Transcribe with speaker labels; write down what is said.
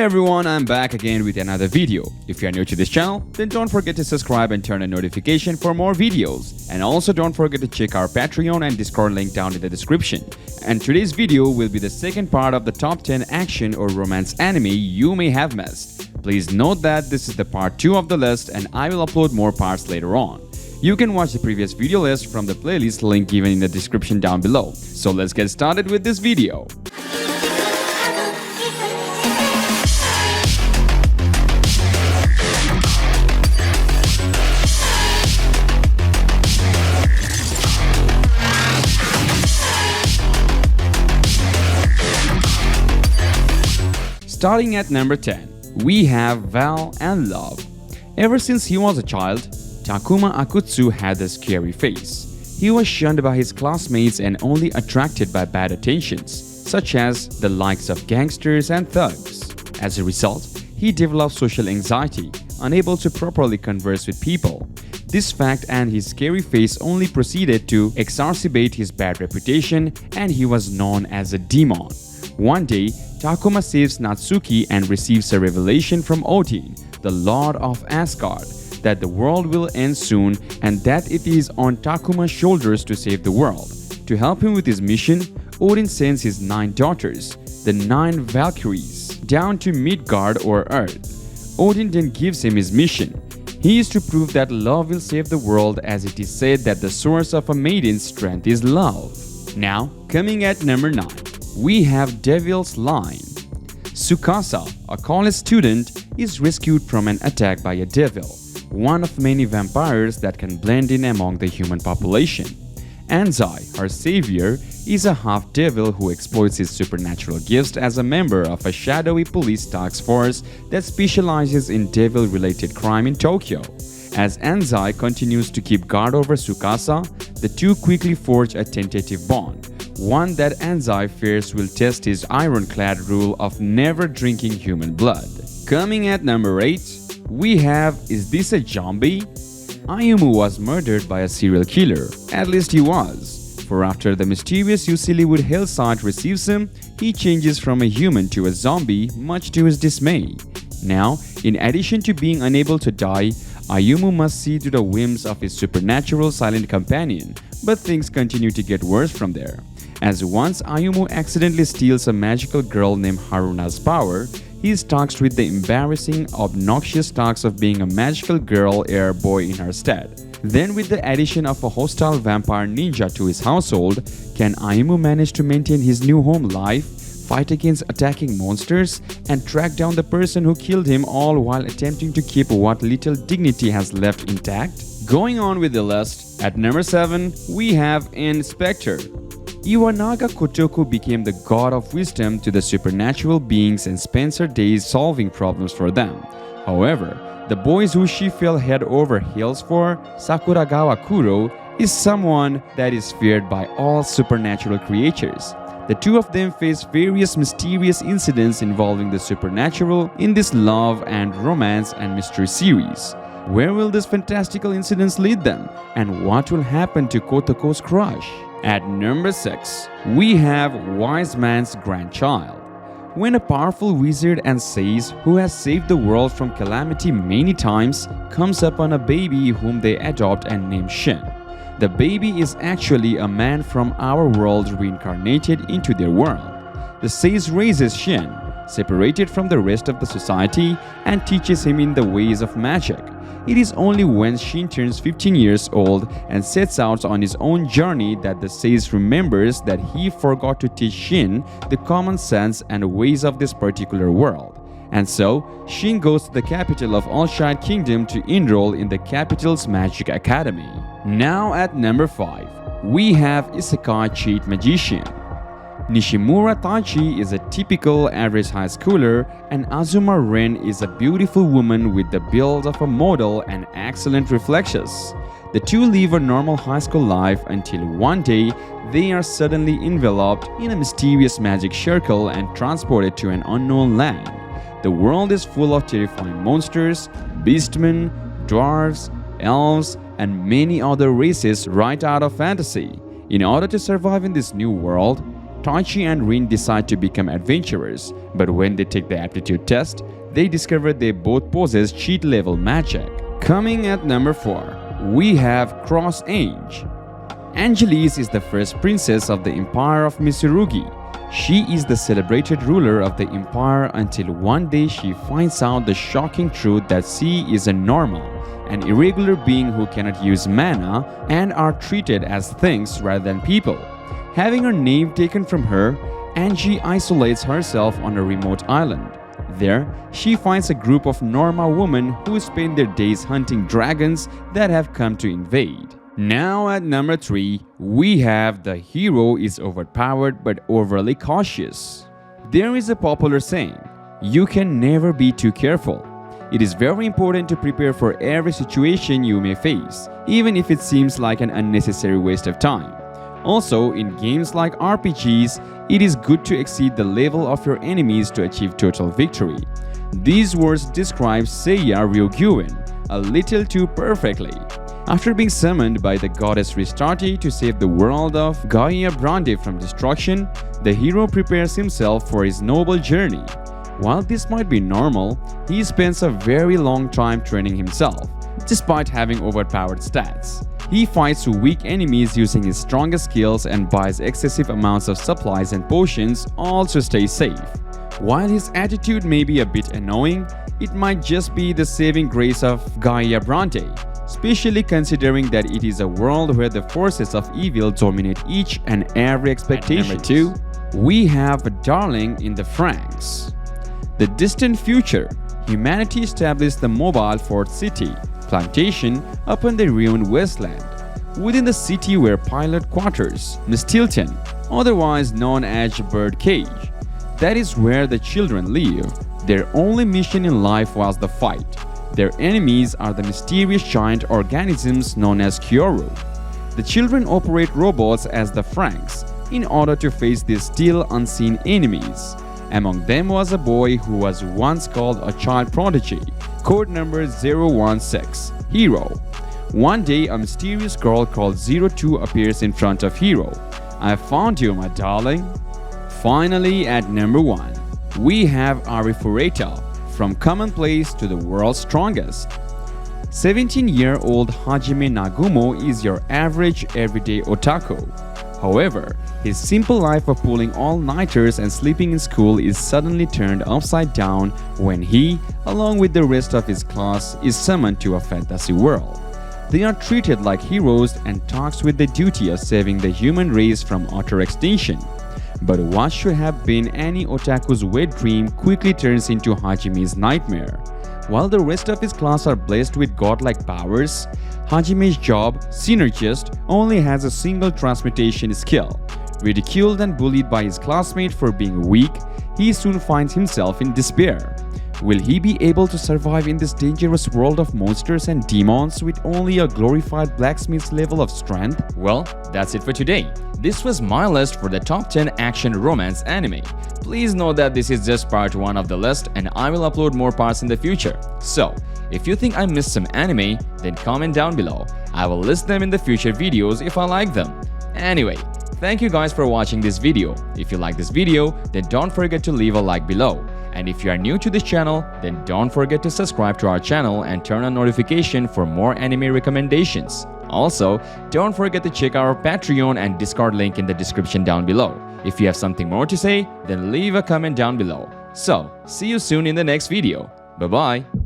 Speaker 1: Hey everyone, I'm back again with another video. If you're new to this channel, then don't forget to subscribe and turn on notification for more videos. And also don't forget to check our Patreon and Discord link down in the description. And today's video will be the second part of the top 10 action or romance anime you may have missed. Please note that this is the part 2 of the list and I will upload more parts later on. You can watch the previous video list from the playlist link given in the description down below. So let's get started with this video. Starting at number 10, we have Val and Love. Ever since he was a child, Takuma Akutsu had a scary face. He was shunned by his classmates and only attracted by bad attentions, such as the likes of gangsters and thugs. As a result, he developed social anxiety, unable to properly converse with people. This fact and his scary face only proceeded to exacerbate his bad reputation, and he was known as a demon. One day, Takuma saves Natsuki and receives a revelation from Odin, the Lord of Asgard, that the world will end soon and that it is on Takuma's shoulders to save the world. To help him with his mission, Odin sends his 9 daughters, the 9 Valkyries, down to Midgard or Earth. Odin then gives him his mission. He is to prove that love will save the world, as it is said that the source of a maiden's strength is love. Now, coming at number 9. We have Devil's Line. Tsukasa, a college student, is rescued from an attack by a devil, one of many vampires that can blend in among the human population. Ange, her savior, is a half-devil who exploits his supernatural gifts as a member of a shadowy police task force that specializes in devil-related crime in Tokyo. As Ange continues to keep guard over Tsukasa, the two quickly forge a tentative bond, one that Ange fears will test his ironclad rule of never drinking human blood. Coming at number 8, we have Is This a Zombie? Ayumu was murdered by a serial killer, at least he was. For after the mysterious Yusiliwood hillside receives him, he changes from a human to a zombie, much to his dismay. Now, in addition to being unable to die, Ayumu must see to the whims of his supernatural silent companion, but things continue to get worse from there. As once Ayumu accidentally steals a magical girl named Haruna's power, he is tasked with the embarrassing, obnoxious task of being a magical girl air boy in her stead. Then with the addition of a hostile vampire ninja to his household, can Ayumu manage to maintain his new home life, fight against attacking monsters, and track down the person who killed him, all while attempting to keep what little dignity has left intact? Going on with the list, at number 7, we have in Spectre. Iwanaga Kotoku became the god of wisdom to the supernatural beings and spends her days solving problems for them. However, the boys who she fell head over heels for, Sakuragawa Kuro, is someone that is feared by all supernatural creatures. The two of them face various mysterious incidents involving the supernatural in this love and romance and mystery series. Where will these fantastical incidents lead them? And what will happen to Kotoku's crush? At number 6, we have Wise Man's Grandchild. When a powerful wizard and sage who has saved the world from calamity many times comes upon a baby whom they adopt and name Shin. The baby is actually a man from our world reincarnated into their world. The sage raises Shin, separated from the rest of the society, and teaches him in the ways of magic. It is only when Shin turns 15 years old and sets out on his own journey that the sage remembers that he forgot to teach Shin the common sense and ways of this particular world. And so, Shin goes to the capital of All-Shide Kingdom to enroll in the capital's magic academy. Now at number 5, we have Isekai Cheat Magician. Nishimura Tachi is a typical average high schooler, and Azuma Ren is a beautiful woman with the build of a model and excellent reflexes. The two live a normal high school life until one day they are suddenly enveloped in a mysterious magic circle and transported to an unknown land. The world is full of terrifying monsters, beastmen, dwarves, elves, and many other races right out of fantasy. In order to survive in this new world, Taichi and Rin decide to become adventurers, but when they take the aptitude test, they discover they both possess cheat-level magic. Coming at number 4, we have Cross Ange. Angelis is the first princess of the Empire of Mitsurugi. She is the celebrated ruler of the empire until one day she finds out the shocking truth that she is a normal, an irregular being who cannot use mana and are treated as things rather than people. Having her name taken from her, Ange isolates herself on a remote island. There, she finds a group of Norma women who spend their days hunting dragons that have come to invade. Now at number 3, we have the hero is overpowered but overly cautious. There is a popular saying, you can never be too careful. It is very important to prepare for every situation you may face, even if it seems like an unnecessary waste of time. Also, in games like RPGs, it is good to exceed the level of your enemies to achieve total victory. These words describe Seiya Guin a little too perfectly. After being summoned by the goddess Restarte to save the world of Gaia Brande from destruction, the hero prepares himself for his noble journey. While this might be normal, he spends a very long time training himself, despite having overpowered stats. He fights weak enemies using his strongest skills and buys excessive amounts of supplies and potions, all to stay safe. While his attitude may be a bit annoying, it might just be the saving grace of Gaia Brande, especially considering that it is a world where the forces of evil dominate each and every expectation. Number 2, we have a darling in the Franxx. The distant future, humanity established the mobile fort city, Plantation, upon the ruined wasteland. Within the city were pilot quarters, Mistilton, otherwise known as Birdcage. That is where the children live. Their only mission in life was the fight. Their enemies are the mysterious giant organisms known as Kyoru. The children operate robots as the Franxx in order to face these still unseen enemies. Among them was a boy who was once called a child prodigy, code number 016, Hero. One day, a mysterious girl called 02 appears in front of Hero. I found you, my darling. Finally, at number 1, we have Arifureta, from Commonplace to the World's Strongest. 17-year-old Hajime Nagumo is your average everyday otaku. However, his simple life of pulling all-nighters and sleeping in school is suddenly turned upside down when he, along with the rest of his class, is summoned to a fantasy world. They are treated like heroes and tasked with the duty of saving the human race from utter extinction. But what should have been any otaku's wet dream quickly turns into Hajime's nightmare. While the rest of his class are blessed with godlike powers, Hajime's job, Synergist, only has a single transmutation skill. Ridiculed and bullied by his classmate for being weak, he soon finds himself in despair. Will he be able to survive in this dangerous world of monsters and demons with only a glorified blacksmith's level of strength? Well, that's it for today. This was my list for the top 10 action romance anime. Please know that this is just part 1 of the list and I will upload more parts in the future. So, if you think I missed some anime, then comment down below. I will list them in the future videos if I like them. Anyway, thank you guys for watching this video. If you like this video, then don't forget to leave a like below. And if you are new to this channel, then don't forget to subscribe to our channel and turn on notification for more anime recommendations. Also, don't forget to check our Patreon and Discord link in the description down below. If you have something more to say, then leave a comment down below. So, see you soon in the next video. Bye-bye.